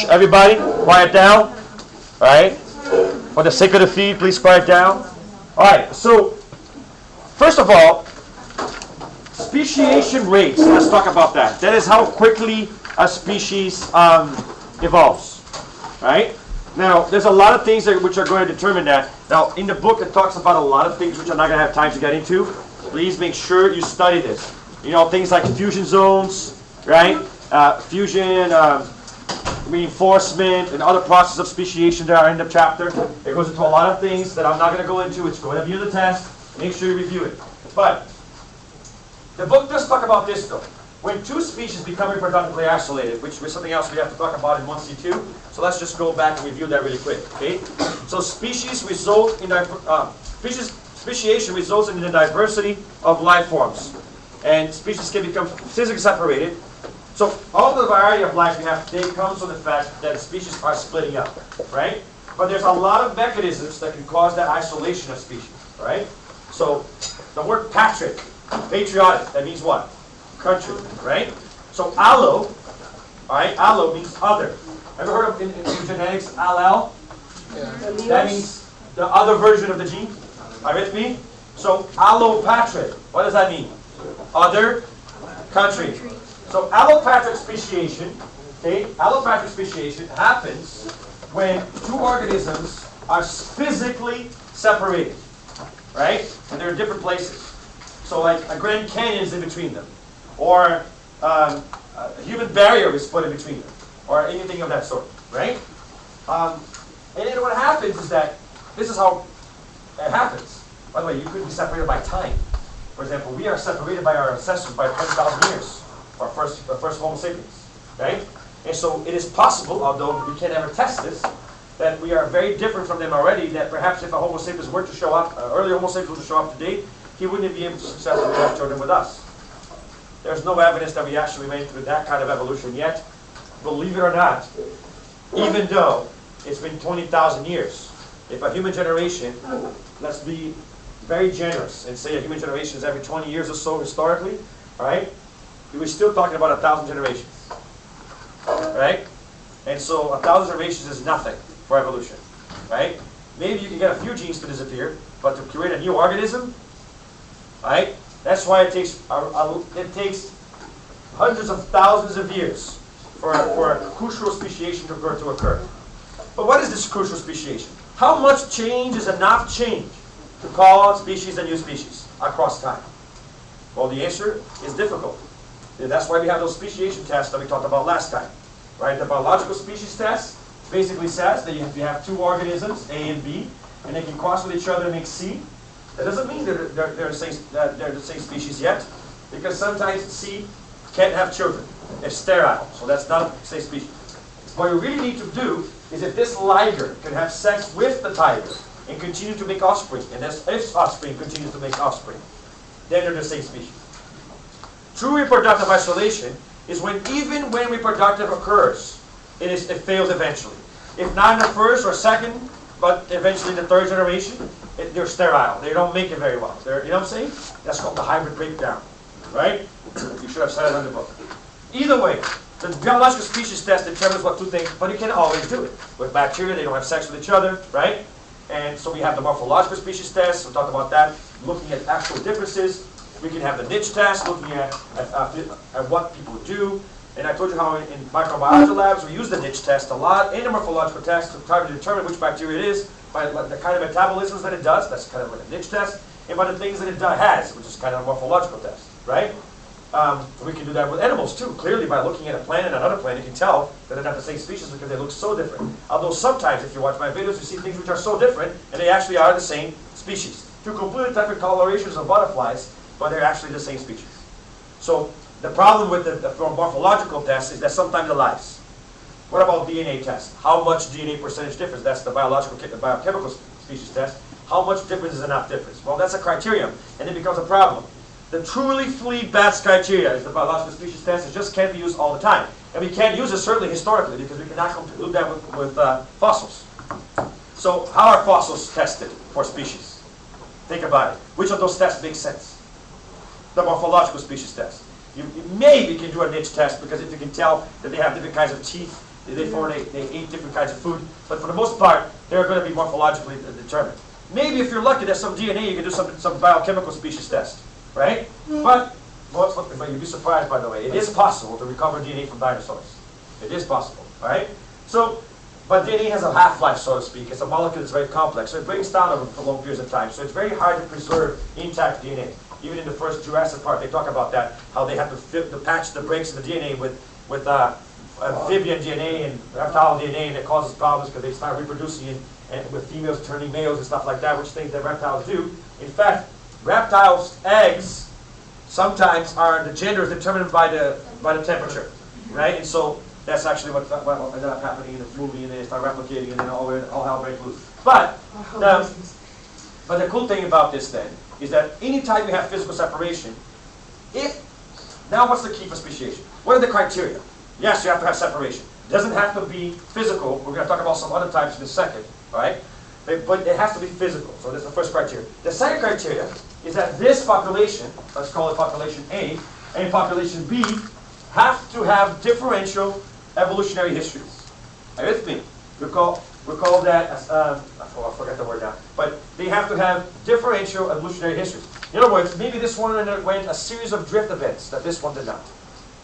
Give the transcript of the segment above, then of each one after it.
everybody, quiet down. All right? For the sake of the feed, please quiet down. All right, so first of all, speciation rates. Let's talk about that. That is how quickly a species evolves. All right? Now, there's a lot of things which are going to determine that. Now, in the book, it talks about a lot of things which I'm not going to have time to get into. Please make sure you study this. You know, things like fusion zones, right? Fusion, reinforcement, and other processes of speciation that are in the chapter. It goes into a lot of things that I'm not going to go into. It's going to be in the test. Make sure you review it. But the book does talk about this, though. When two species become reproductively isolated, which is something else we have to talk about in 1C.2, so let's just go back and review that really quick. Okay? So speciation results in the diversity of life forms, and species can become physically separated. So all the variety of life we have today comes from the fact that species are splitting up, right? But there's a lot of mechanisms that can cause that isolation of species, right? So the word patric, patriotic, that means what? Country, right? So allo, all right, allo means other. Ever heard of in genetics, allele? Yeah. That means the other version of the gene. Are you with me? So allopatric, what does that mean? Other country. So allopatric speciation, okay, allopatric speciation happens when two organisms are physically separated, right? And they're in different places. So like a Grand Canyon is in between them, or a human barrier is put in between them, or anything of that sort, right? And then what happens is that this is how it happens. By the way, you could be separated by time. For example, we are separated by our ancestors by 20,000 years, our first Homo sapiens, right? And so it is possible, although we can't ever test this, that we are very different from them already, that perhaps if a Homo sapiens were to show up, earlier Homo sapiens were to show up today, he wouldn't be able to successfully have children with us. There's no evidence that we actually went through that kind of evolution yet. Believe it or not, even though it's been 20,000 years, if a human generation, let's be very generous and say a human generation is every 20 years or so historically, all right? We're still talking about 1,000 generations, right? And so 1,000 generations is nothing for evolution, right? Maybe you can get a few genes to disappear, but to create a new organism, right? That's why it takes hundreds of thousands of years for a crucial speciation to occur. But what is this crucial speciation? How much change is enough change to call species a new species across time? Well, the answer is difficult. And that's why we have those speciation tests that we talked about last time, right? The biological species test basically says that you have two organisms, A and B, and they can cross with each other to make C. That doesn't mean they're the same species yet, because sometimes C can't have children. It's sterile, so that's not the same species. What you really need to do is if this liger can have sex with the tiger and continue to make offspring, and its offspring continues to make offspring, then they're the same species. True reproductive isolation is even when reproductive occurs, it fails eventually. If not in the first or second, but eventually the third generation, they're sterile. They don't make it very well. You know what I'm saying? That's called the hybrid breakdown, right? You should have said it in the book. Either way, the biological species test determines what two things, but you can't always do it. With bacteria, they don't have sex with each other, right? And so we have the morphological species test. We'll talk about that, looking at actual differences. We can have the niche test, looking at what people do. And I told you how in microbiology labs we use the niche test a lot, and the morphological test to try to determine which bacteria it is by the kind of metabolisms that it does. That's kind of like a niche test. And by the things that it has, which is kind of a morphological test, right? We can do that with animals too. Clearly, by looking at a plant and another plant, you can tell that they're not the same species because they look so different. Although sometimes, if you watch my videos, you see things which are so different, and they actually are the same species. Two completely different colorations of butterflies, but they're actually the same species. So the problem with the morphological test is that sometimes it lies. What about DNA test? How much DNA percentage difference? That's the biochemical species test. How much difference is enough difference? Well, that's a criterion, and it becomes a problem. The truly best criteria is the biological species test. It just can't be used all the time. And we can't use it certainly historically because we cannot do that with fossils. So how are fossils tested for species? Think about it. Which of those tests makes sense? The morphological species test. You maybe can do a niche test because if you can tell that they have different kinds of teeth They eat different kinds of food, but for the most part, they're going to be morphologically determined. Maybe if you're lucky, there's some DNA, you can do some biochemical species test, right? But you'd be surprised, by the way, it is possible to recover DNA from dinosaurs. It is possible, right? So, but DNA has a half-life, so to speak. It's a molecule that's very complex, so it breaks down over long periods of time. So it's very hard to preserve intact DNA. Even in the first Jurassic Park, they talk about that, how they have to patch the breaks in the DNA with amphibian DNA and reptile DNA, and it causes problems because they start reproducing and with females turning males and stuff like that, which things that reptiles do. In fact, reptiles' eggs sometimes the gender is determined by the temperature, right? And so that's actually what ended up happening in the movie, and they start replicating, and then all hell breaks loose. But the cool thing about this then is that anytime you have physical separation, now what's the key for speciation? What are the criteria? Yes, you have to have separation. It doesn't have to be physical. We're going to talk about some other types in a second, right? But it has to be physical. So that's the first criteria. The second criteria is that this population, let's call it population A, and population B, have to have differential evolutionary histories. Are you with me? Recall that as, I forgot the word now, but they have to have differential evolutionary histories. In other words, maybe this one underwent a series of drift events that this one did not.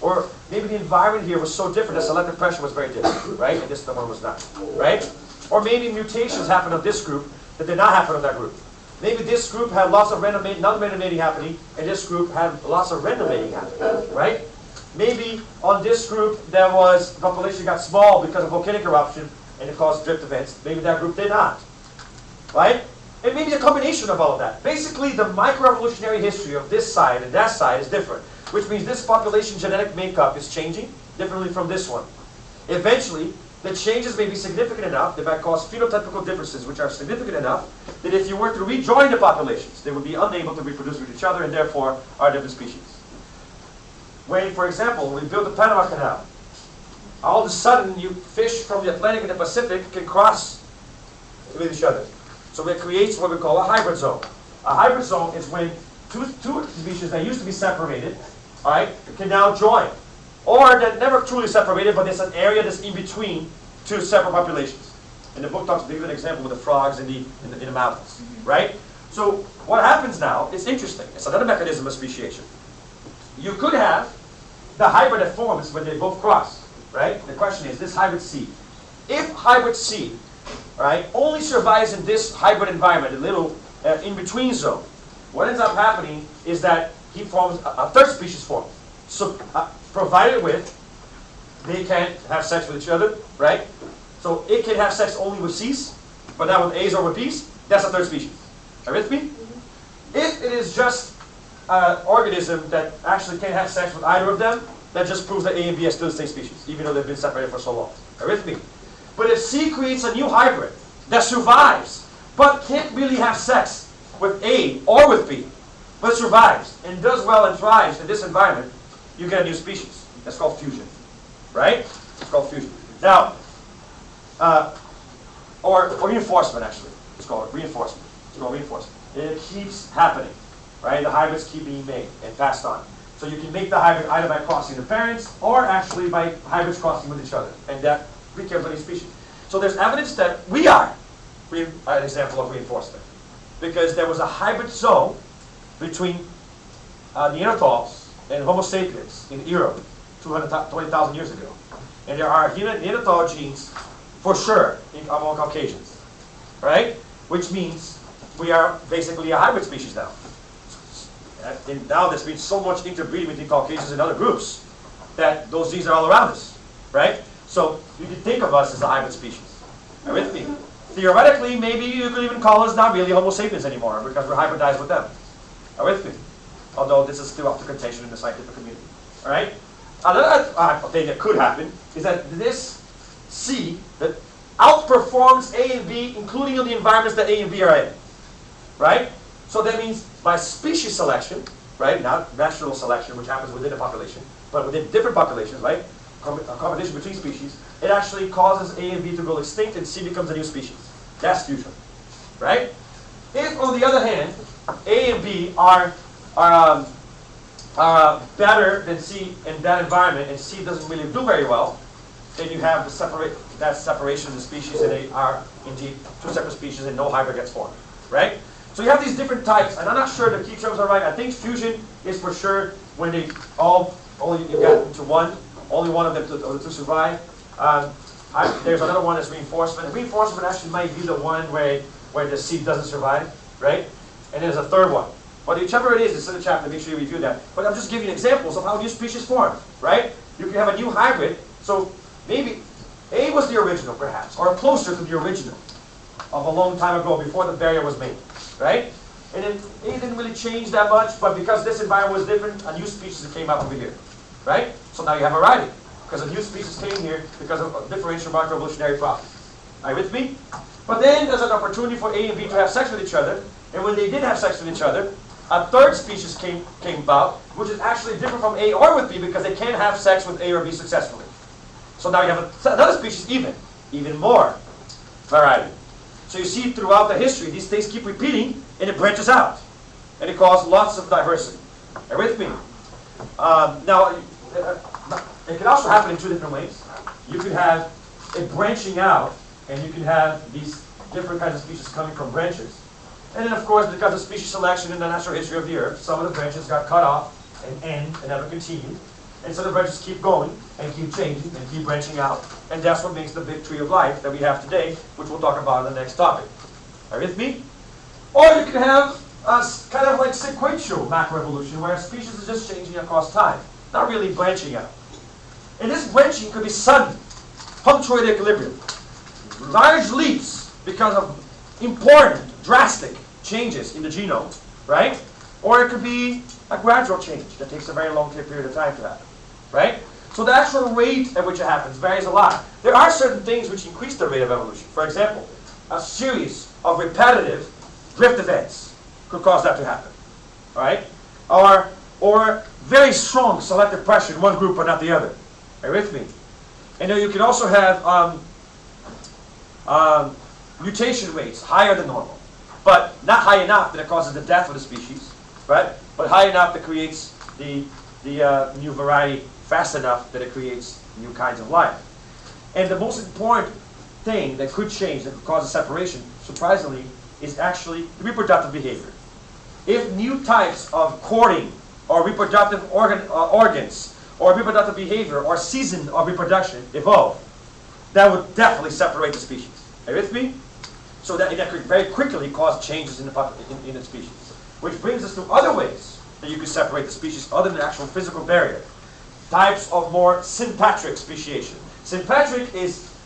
Or maybe the environment here was so different, the selective pressure was very different, right? And this one was not, right? Or maybe mutations happened on this group that did not happen on that group. Maybe this group had lots of non-random mating happening, and this group had lots of random mating happening, right? Maybe on this group the population got small because of volcanic eruption and it caused drift events. Maybe that group did not, right? And maybe a combination of all of that. Basically, the microevolutionary history of this side and that side is different, which means this population genetic makeup is changing differently from this one. Eventually, the changes may be significant enough, they might cause phenotypical differences which are significant enough that if you were to rejoin the populations, they would be unable to reproduce with each other and therefore are different species. When, for example, we build the Panama Canal, all of a sudden fish from the Atlantic and the Pacific can cross with each other. So it creates what we call a hybrid zone. A hybrid zone is when two species that used to be separated, all right, can now join. Or that never truly separated, but there's an area that's in between two separate populations. And the book talks, they give an example with the frogs in the mountains, right? So what happens now is interesting. It's another mechanism of speciation. You could have the hybrid that forms when they both cross, right? The question is, this hybrid seed. If hybrid seed, right, only survives in this hybrid environment, a little in-between zone, what ends up happening is that he forms a third species form. So, provided with, they can't have sex with each other, right? So it can have sex only with C's, but not with A's or with B's. That's a third species. Are you with me? Mm-hmm. If it is just an organism that actually can't have sex with either of them, that just proves that A and B are still the same species, even though they've been separated for so long. Are you with me? But if C creates a new hybrid that survives, but can't really have sex with A or with B, but survives and does well and thrives in this environment, you get a new species. That's called fusion, right? It's called fusion. Now, or reinforcement, actually. It's called reinforcement. It's called reinforcement. It keeps happening, right? The hybrids keep being made and passed on. So you can make the hybrid either by crossing the parents or actually by hybrids crossing with each other. And that becomes a new species. So there's evidence that we are an example of reinforcement. Because there was a hybrid zone between Neanderthals and Homo sapiens in Europe 220,000 years ago. And there are Neanderthal genes for sure among Caucasians, right? Which means we are basically a hybrid species now. And now there's been so much interbreeding between Caucasians and other groups that those genes are all around us, right? So you can think of us as a hybrid species. Are you with me? Theoretically, maybe you could even call us not really Homo sapiens anymore because we're hybridized with them. Are you with me? Although this is still up to contention in the scientific community. All right? Another thing that could happen is that this C that outperforms A and B, including in the environments that A and B are in. Right? So that means by species selection, right? Not natural selection, which happens within a population, but within different populations, right? A competition between species, it actually causes A and B to go extinct and C becomes a new species. That's fusion. Right? If, on the other hand, A and B are better than C in that environment, and C doesn't really do very well, then you have that separation of the species, and they are indeed two separate species, and no hybrid gets formed, right? So you have these different types, and I'm not sure the key terms are right. I think fusion is for sure when they only you get into one, only one of them to survive. There's another one that's reinforcement. Reinforcement actually might be the one where the seed doesn't survive, right? And there's a third one. But whichever it is, it's in the chapter, make sure you review that. But I'm just giving you examples of how new species form, right? You can have a new hybrid, so maybe A was the original, perhaps, or closer to the original of a long time ago before the barrier was made, right? And then A didn't really change that much, but because this environment was different, a new species came up over here, right? So now you have a variety, because a new species came here because of a differential microevolutionary process. Are you with me? But then there's an opportunity for A and B to have sex with each other, and when they did have sex with each other, a third species came about, which is actually different from A or with B because they can't have sex with A or B successfully. So now you have another species even more variety. So you see throughout the history, these things keep repeating, and it branches out. And it causes lots of diversity. Are you with me? Now, it can also happen in two different ways. You can have it branching out, and you can have these different kinds of species coming from branches. And then, of course, because of species selection in the natural history of the Earth, some of the branches got cut off and end and never continued. And so the branches keep going and keep changing and keep branching out. And that's what makes the big tree of life that we have today, which we'll talk about in the next topic. Are you with me? Or you can have kind of like sequential macroevolution, where a species is just changing across time, not really branching out. And this branching could be sudden, punctuated equilibrium. Large leaps because of important, drastic changes in the genome, right? Or it could be a gradual change that takes a very long period of time to happen, right? So the actual rate at which it happens varies a lot. There are certain things which increase the rate of evolution. For example, a series of repetitive drift events could cause that to happen, right? Or very strong selective pressure in one group but not the other. Are you with me? And then you can also have mutation rates higher than normal, but not high enough that it causes the death of the species, right? But high enough that creates the new variety fast enough that it creates new kinds of life. And the most important thing that could change, that could cause a separation, surprisingly, is actually reproductive behavior. If new types of courting or reproductive organs or reproductive behavior or season of reproduction evolve, that would definitely separate the species. Are you with me? So that could very quickly cause changes in the species. Which brings us to other ways that you can separate the species other than the actual physical barrier. Types of more sympatric speciation. Sympatric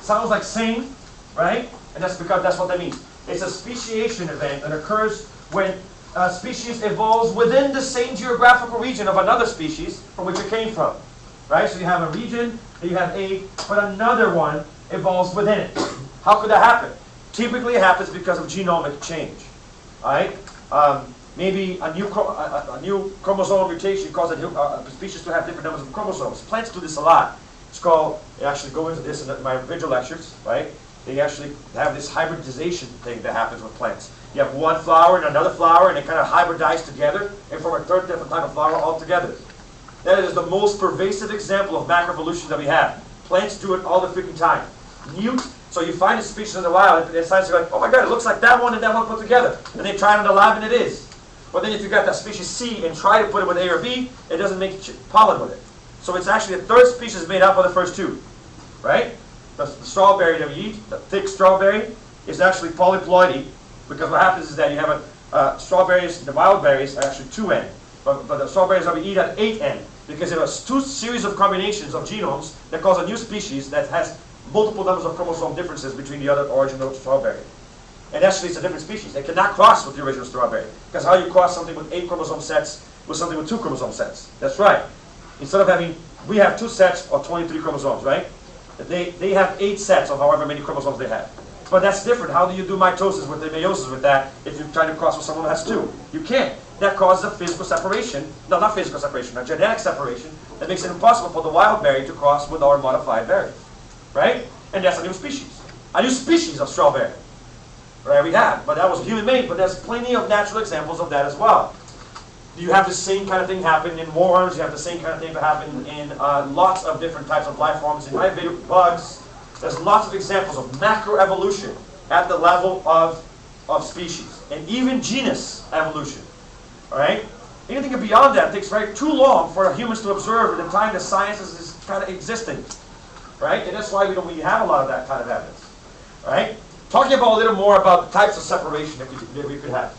sounds like same, right? And that's because that's what that means. It's a speciation event that occurs when a species evolves within the same geographical region of another species from which it came from. Right? So you have a region, that you have but another one evolves within it. How could that happen? Typically it happens because of genomic change. Right? Maybe a new chromosome mutation causes a species to have different numbers of chromosomes. Plants do this a lot. It's called, I actually go into this in my individual lectures, right? They actually have this hybridization thing that happens with plants. You have one flower and another flower, and they kind of hybridize together and form a third different type of flower altogether. That is the most pervasive example of macroevolution that we have. Plants do it all the freaking time. So you find a species in the wild, and the scientists are like, oh my god, it looks like that one and that one put together. And they try it in the lab, and it is. But then if you got that species C and try to put it with A or B, it doesn't make pollen with it. So it's actually a third species made up of the first two. Right? The strawberry that we eat, the thick strawberry, is actually polyploidy, because what happens is that you have strawberries, the wild berries are actually 2N. But the strawberries that we eat are 8N, because there are two series of combinations of genomes that cause a new species that has multiple numbers of chromosome differences between the other original strawberry. And actually it's a different species. They cannot cross with the original strawberry. Because how you cross something with 8 chromosome sets with something with 2 chromosome sets? That's right. Instead of we have 2 sets of 23 chromosomes, right? They have 8 sets of however many chromosomes they have. But that's different. How do you do mitosis with the meiosis with that if you're trying to cross with someone who has 2? You can't. That causes a physical separation. No, not physical separation, a genetic separation that makes it impossible for the wild berry to cross with our modified berry. Right? And that's a new species. A new species of strawberry. Right, we have. But that was human made, but there's plenty of natural examples of that as well. You have the same kind of thing happen in worms. You have the same kind of thing happen in lots of different types of life forms. In my video, bugs, there's lots of examples of macroevolution at the level of species, and even genus evolution. All right? Anything beyond that takes too long for humans to observe at the time that science is kind of existing. Right? And that's why we don't really have a lot of that kind of evidence. Right? Talking about a little more about the types of separation that we could have.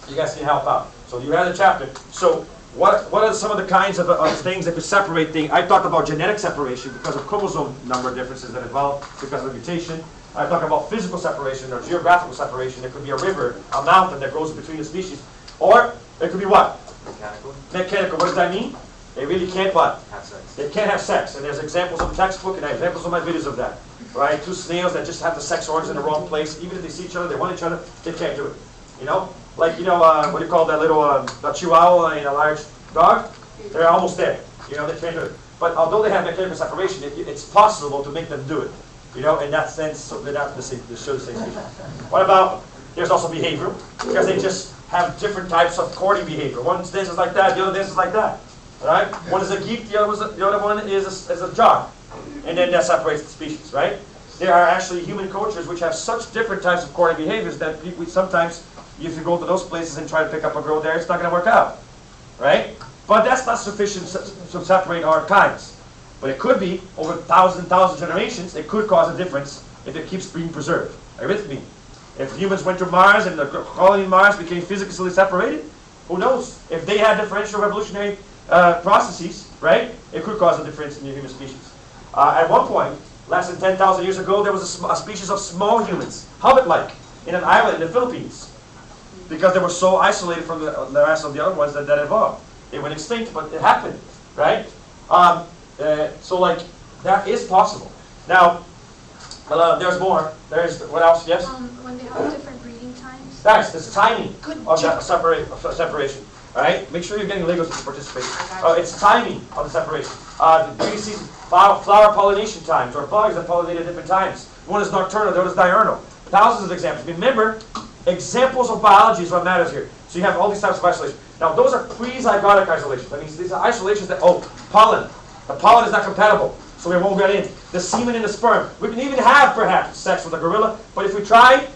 You guys can help out. So you had a chapter. So what are some of the kinds of things that could separate things? I talked about genetic separation because of chromosome number differences that develop because of mutation. I talked about physical separation or geographical separation. It could be a river, a mountain that grows between the species. Or it could be what? Mechanical. Mechanical. What does that mean? They really can't what? Have sex. They can't have sex. And there's examples in the textbook and I have examples of my videos of that. Right? Two snails that just have the sex organs in the wrong place. Even if they see each other, they want each other, they can't do it. You know? Like, what do you call that little the chihuahua and a large dog? They're almost there. You know, they can't do it. But although they have mechanical separation, it's possible to make them do it. You know, in that sense, so they're not the same, they show the same species. What about, there's also behavioral, because they just have different types of courting behavior. One dances like that, the other dances like that. Right? One is a geek, the other one is a jock. And then that separates the species, right? There are actually human cultures which have such different types of courting behaviors that we sometimes, if you go to those places and try to pick up a girl there, it's not going to work out, right? But that's not sufficient to separate our kinds. But it could be, over thousands generations, it could cause a difference if it keeps being preserved. Are you with me? If humans went to Mars and the colony in Mars became physically separated, who knows? If they had differential revolutionary processes, right, it could cause a difference in the human species. At one point, less than 10,000 years ago, there was a species of small humans, hobbit-like, in an island in the Philippines. Because they were so isolated from the rest of the other ones that evolved. They went extinct, but it happened, right? So, like, that is possible. Now, there's more. There's, what else? Yes? When they have different breeding times. That's the timing of that separation. All right? Make sure you're getting Legos to participate. It's timing of the separation. The breeding season, flower pollination times, or bugs that pollinate at different times. One is nocturnal, the other is diurnal. Thousands of examples. Remember, examples of biology is what matters here. So you have all these types of isolation. Now, those are pre-zygotic isolations. That means these are isolations that, pollen. The pollen is not compatible, so we won't get in. The semen and the sperm. We can even have, perhaps, sex with a gorilla, but if we try,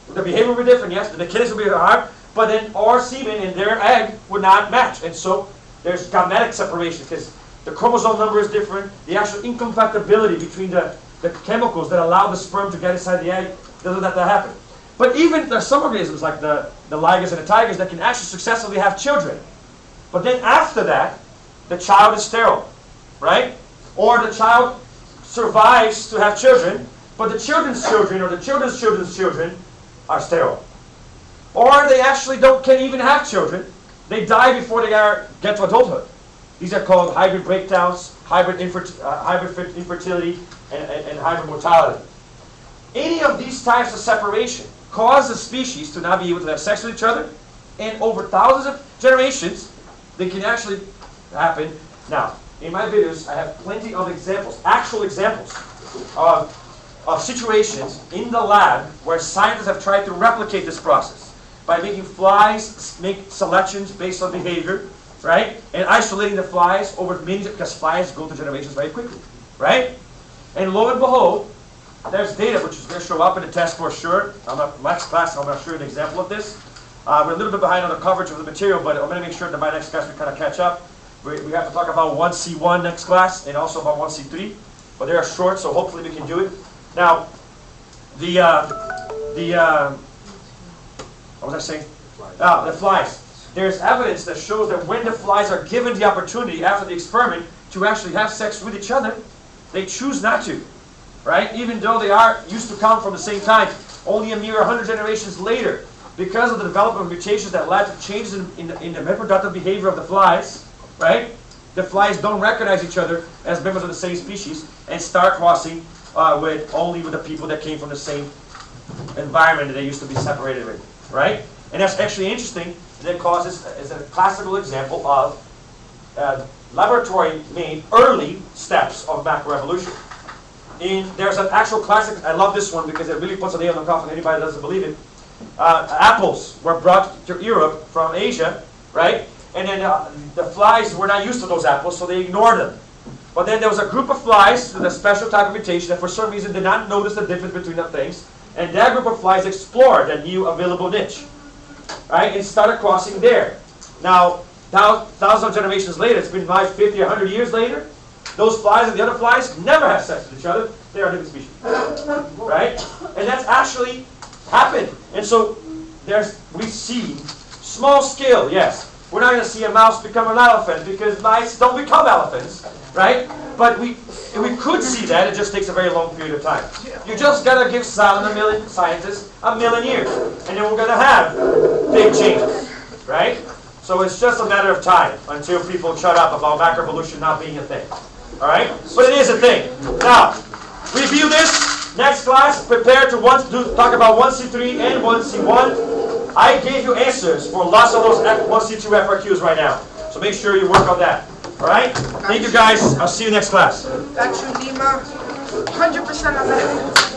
the behavior will be different, yes? The kinetics will be hard, but then our semen and their egg would not match. And so there's gametic separation, because the chromosome number is different. The actual incompatibility between the chemicals that allow the sperm to get inside the egg doesn't have to happen. But even there's some organisms like the ligers and the tigers that can actually successfully have children. But then after that, the child is sterile, right? Or the child survives to have children, but the children's children or the children's children's children are sterile. Or they actually can't even have children. They die before they get to adulthood. These are called hybrid breakdowns, hybrid infertility, and hybrid mortality. Any of these types of separation cause the species to not be able to have sex with each other, and over thousands of generations, they can actually happen. Now, in my videos, I have plenty of examples, actual examples, of situations in the lab where scientists have tried to replicate this process by making flies make selections based on behavior, right? And isolating the flies over many, because flies go through generations very quickly, right? And lo and behold, there's data which is going to show up in the test for sure. Next class, I'm going to show you an example of this. We're a little bit behind on the coverage of the material, but I'm going to make sure that by next class we kind of catch up. We have to talk about 1C1 next class, and also about 1C3. But they are short, so hopefully we can do it. Now, what was I saying? The flies. There's evidence that shows that when the flies are given the opportunity after the experiment to actually have sex with each other, they choose not to. Right? Even though they are used to come from the same time, only a mere 100 generations later, because of the development of mutations that led to changes in the reproductive behavior of the flies, right? The flies don't recognize each other as members of the same species and start crossing only with the people that came from the same environment that they used to be separated with, right? And that's actually interesting. That causes is a classical example of laboratory-made early steps of macroevolution. There's an actual classic, I love this one because it really puts a nail in the coffin, anybody that doesn't believe it. Apples were brought to Europe from Asia, right? And then the flies were not used to those apples, so they ignored them. But then there was a group of flies with a special type of mutation that for some reason did not notice the difference between the things. And that group of flies explored a new available niche, right? And started crossing there. Now, thousands of generations later, it's been like 50, 100 years later, those flies and the other flies never have sex with each other. They are different species, right? And that's actually happened. And so we see small scale, yes. We're not going to see a mouse become an elephant because mice don't become elephants, right? But we could see that. It just takes a very long period of time. You just got to give scientists a million years, and then we're going to have big changes, right? So it's just a matter of time until people shut up about macroevolution not being a thing, all right? But it is a thing. Now, review this. Next class, prepare to talk about 1C3 and 1C1. I gave you answers for lots of those 1C2 FRQs right now. So make sure you work on that. All right? Thank you guys. I'll see you next class. Got you, Lima. 100% on that.